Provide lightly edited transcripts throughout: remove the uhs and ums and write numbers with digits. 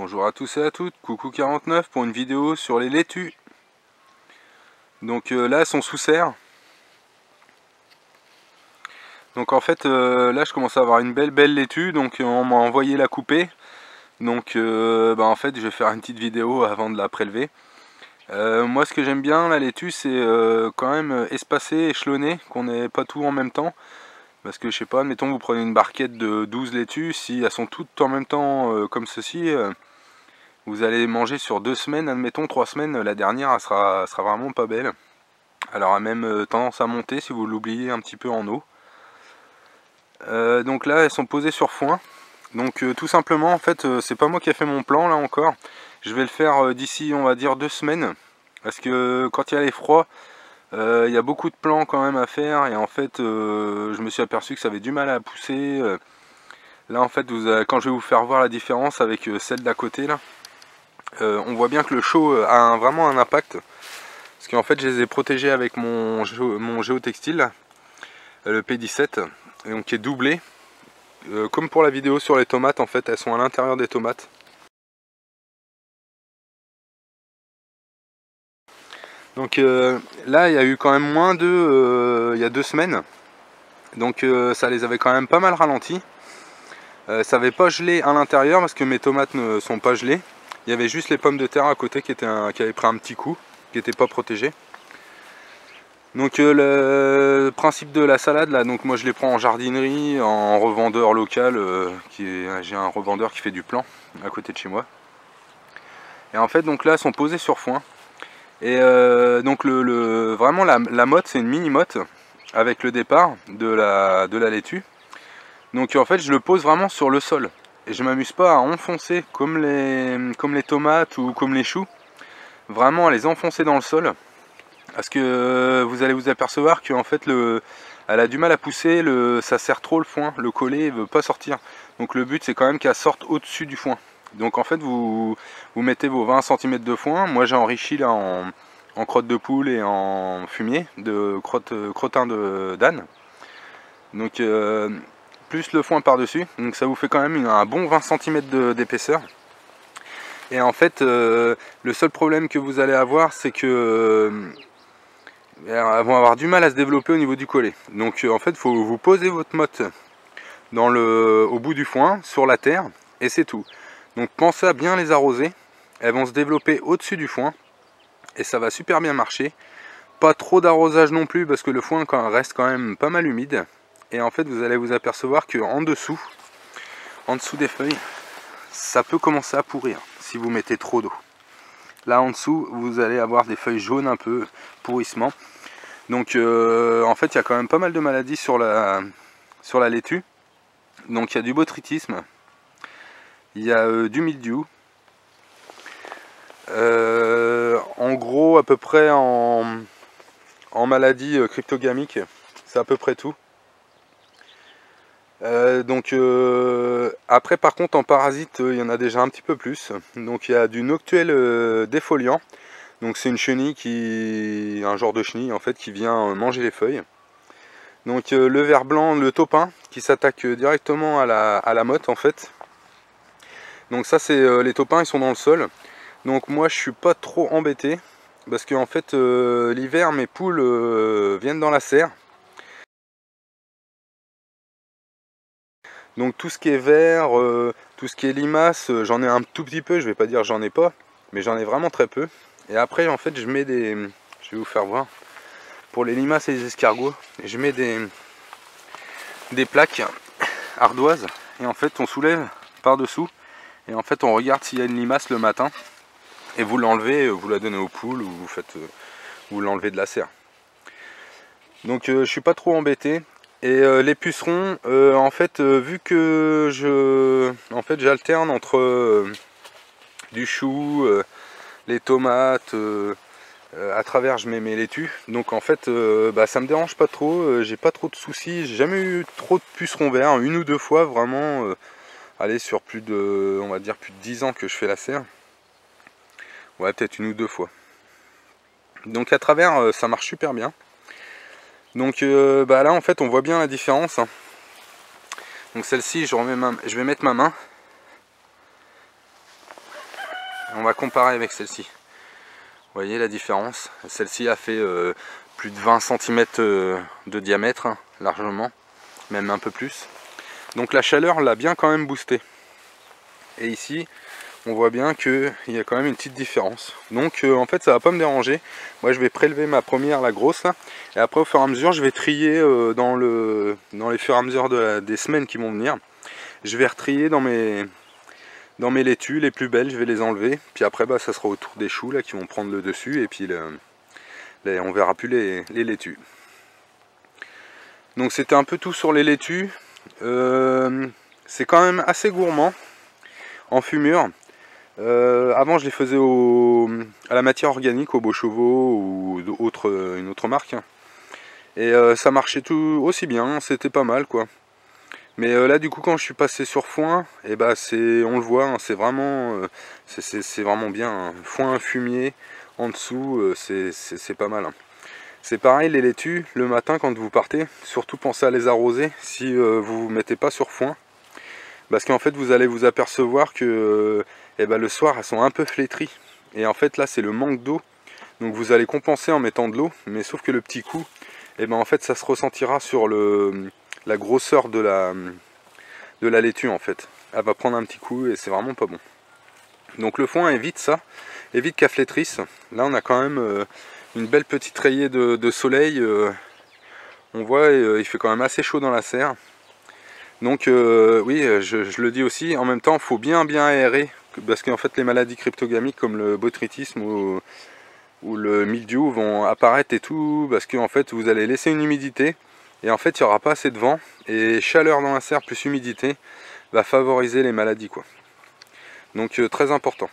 Bonjour à tous et à toutes, coucou 49 pour une vidéo sur les laitues. Donc là elles sont sous serre. Donc en fait là je commence à avoir une belle laitue, donc on m'a envoyé la couper. Donc en fait je vais faire une petite vidéo avant de la prélever. Moi ce que j'aime bien la laitue c'est quand même espacé, échelonné, qu'on n'ait pas tout en même temps. Parce que je sais pas, admettons vous prenez une barquette de 12 laitues, si elles sont toutes en même temps comme ceci, vous allez manger sur 2 semaines, admettons 3 semaines, la dernière elle sera vraiment pas belle. Elle aura même tendance à monter si vous l'oubliez un petit peu en eau. Donc là elles sont posées sur foin. Donc tout simplement en fait c'est pas moi qui ai fait mon plan là encore. Je vais le faire d'ici on va dire 2 semaines. Parce que quand il y a les froids, il y a beaucoup de plans quand même à faire. Et en fait je me suis aperçu que ça avait du mal à pousser. Là en fait quand je vais vous faire voir la différence avec celle d'à côté là, on voit bien que le chaud a vraiment un impact. Parce qu'en fait je les ai protégés avec mon géotextile, le P17, donc qui est doublé. Comme pour la vidéo sur les tomates, en fait elles sont à l'intérieur des tomates. Donc là il y a eu quand même moins de il y a 2 semaines. Donc ça les avait quand même pas mal ralenti. Ça n'avait pas gelé à l'intérieur parce que mes tomates ne sont pas gelées. Il y avait juste les pommes de terre à côté qui avaient pris un petit coup, qui n'étaient pas protégées. Donc le principe de la salade là, donc moi je les prends en jardinerie, en revendeur local, j'ai un revendeur qui fait du plan à côté de chez moi. Et en fait donc là elles sont posées sur foin. Et donc vraiment la motte c'est une mini motte avec le départ de la laitue. Donc en fait je le pose vraiment sur le sol. Et je m'amuse pas à enfoncer comme les tomates ou comme les choux. Vraiment à les enfoncer dans le sol. Parce que vous allez vous apercevoir qu'en fait elle a du mal à pousser, ça serre trop le foin, le collet ne veut pas sortir. Donc le but c'est quand même qu'elle sorte au-dessus du foin. Donc en fait vous mettez vos 20 cm de foin. Moi j'ai enrichi là en crotte de poule et en fumier de crottin d'âne. Donc plus le foin par dessus. Donc ça vous fait quand même un bon 20 cm d'épaisseur. Et en fait le seul problème que vous allez avoir c'est que elles vont avoir du mal à se développer au niveau du collet. Donc en fait il faut vous poser votre motte au bout du foin, sur la terre, et c'est tout. Donc pensez à bien les arroser. Elles vont se développer au-dessus du foin et ça va super bien marcher. Pas trop d'arrosage non plus parce que le foin reste quand même pas mal humide. Et en fait vous allez vous apercevoir que en dessous des feuilles, ça peut commencer à pourrir si vous mettez trop d'eau. Là en dessous vous allez avoir des feuilles jaunes un peu, pourrissement. Donc en fait il y a quand même pas mal de maladies sur la laitue. Donc il y a du botrytisme, il y a du mildiou. En gros à peu près en maladie cryptogamique, c'est à peu près tout. Après par contre en parasite il y en a déjà un petit peu plus. Donc il y a du noctuel défoliant. Donc c'est une chenille un genre de chenille en fait qui vient manger les feuilles. Donc le ver blanc, le taupin qui s'attaque directement à la motte en fait. Donc ça c'est les taupins, ils sont dans le sol. Donc moi je suis pas trop embêté parce que en fait l'hiver mes poules viennent dans la serre. Donc tout ce qui est vert, tout ce qui est limace, j'en ai un tout petit peu, je vais pas dire j'en ai pas, mais j'en ai vraiment très peu. Et après en fait je mets je vais vous faire voir, pour les limaces et les escargots, je mets des plaques ardoises et en fait on soulève par dessous et en fait on regarde s'il y a une limace le matin et vous l'enlevez, vous la donnez aux poules ou vous l'enlevez de la serre. Donc je suis pas trop embêté. Et les pucerons, en fait vu que j'alterne entre du chou, les tomates, à travers je mets mes laitues, donc en fait ça me dérange pas trop, j'ai pas trop de soucis, j'ai jamais eu trop de pucerons verts, une ou deux fois vraiment, allez sur on va dire plus de 10 ans que je fais la serre, ouais peut-être une ou deux fois. Donc à travers ça marche super bien. Donc là en fait on voit bien la différence. Donc celle-ci je vais mettre ma main. On va comparer avec celle-ci. Vous voyez la différence? Celle-ci a fait plus de 20 cm de diamètre, hein, largement, même un peu plus. Donc la chaleur l'a bien quand même boosté. Et ici, on voit bien qu'il y a quand même une petite différence. Donc en fait ça va pas me déranger. Moi je vais prélever ma première, la grosse là, et après au fur et à mesure je vais trier dans les fur et à mesure des semaines qui vont venir. Je vais retrier dans mes laitues les plus belles, je vais les enlever. Puis après bah, ça sera autour des choux là qui vont prendre le dessus, et puis on verra plus les laitues. Donc c'était un peu tout sur les laitues. C'est quand même assez gourmand en fumure. Avant je les faisais à la matière organique, au Beaux Chevaux ou une autre marque, et ça marchait tout aussi bien, c'était pas mal quoi. Mais là du coup quand je suis passé sur foin, et bah on le voit, hein, c'est vraiment bien, hein. Foin fumier en dessous, c'est pas mal, hein. C'est pareil les laitues, le matin quand vous partez, surtout pensez à les arroser si vous vous mettez pas sur foin, parce qu'en fait vous allez vous apercevoir que le soir elles sont un peu flétries, et en fait là c'est le manque d'eau, donc vous allez compenser en mettant de l'eau, mais sauf que le petit coup, en fait ça se ressentira sur la grosseur de la laitue en fait. Elle va prendre un petit coup et c'est vraiment pas bon. Donc le foin évite ça, évite qu'elle flétrisse. Là on a quand même une belle petite rayée de soleil, on voit, il fait quand même assez chaud dans la serre. Donc oui, je le dis aussi, en même temps il faut bien aérer, parce qu'en fait les maladies cryptogamiques comme le botrytisme ou le mildiou vont apparaître et tout, parce qu'en fait vous allez laisser une humidité, et en fait il n'y aura pas assez de vent, et chaleur dans la serre plus humidité va favoriser les maladies quoi. Donc très important.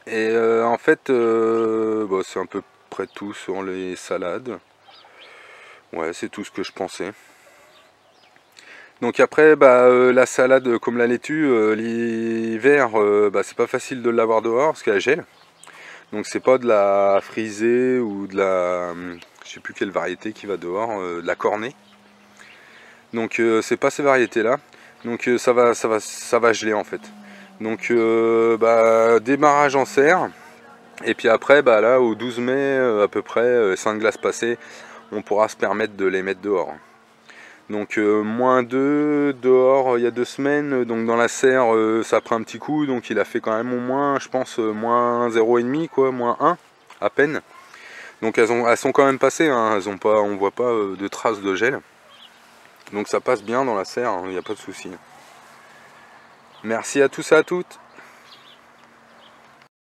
Et en fait c'est à peu près tout sur les salades. Ouais, c'est tout ce que je pensais. Donc après la salade comme la laitue, l'hiver c'est pas facile de l'avoir dehors parce qu'elle gèle. Donc c'est pas de la frisée ou de la, je sais plus quelle variété qui va dehors, de la cornée. Donc c'est pas ces variétés là. Donc ça va geler en fait. Donc démarrage en serre. Et puis après là au 12 mai à peu près, 5 glaces passées, on pourra se permettre de les mettre dehors. Donc -2 dehors il y a 2 semaines, donc dans la serre ça a pris un petit coup, donc il a fait quand même au moins, je pense, moins 0,5 quoi, moins 1 à peine. Donc elles sont quand même passées, hein, on voit pas de traces de gel. Donc ça passe bien dans la serre, il n'y a pas de souci. Merci à tous et à toutes.